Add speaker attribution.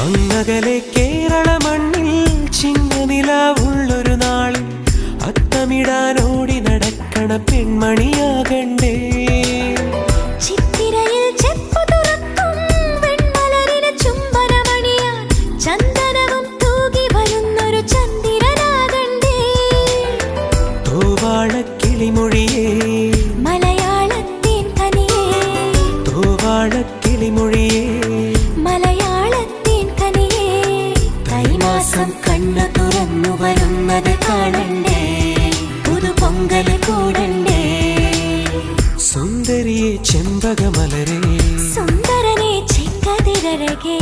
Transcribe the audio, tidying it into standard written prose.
Speaker 1: അങ്ങകലെ കേരള മണ്ണിൽ ചിങ്ങനിലാവുള്ളൊരു നാളിൽ അത്തമിടാനോടി നടക്കണ പെൺമണിയാകണ്ടേ.
Speaker 2: ചിത്തിരയിൽ ചെപ്പു തുറക്കും വെൺമലരിന് ചുംബനമണിയാൻ ചന്ദനവും തൂകി വരുന്നൊരു ചന്ദ്രനാകണ്ടേ.
Speaker 1: തോവാളക്കിളിമൊഴിയേ
Speaker 2: മലയാളത്തിൻ കനിയേ,
Speaker 1: തോവാളക്കിളിമൊഴിയേ
Speaker 2: മലയാളത്തിൻ കനിയേ.
Speaker 1: തൈമാസം കണ്ണു തുറന്നു വരുന്നത് കാണണ്ടേ,
Speaker 2: പുതുപൊങ്കല് കൂടണ്ടേ.
Speaker 1: സുന്ദരിയെ ചെമ്പകമലരേ,
Speaker 2: സുന്ദരനെ ചെങ്കതിരഴകേ.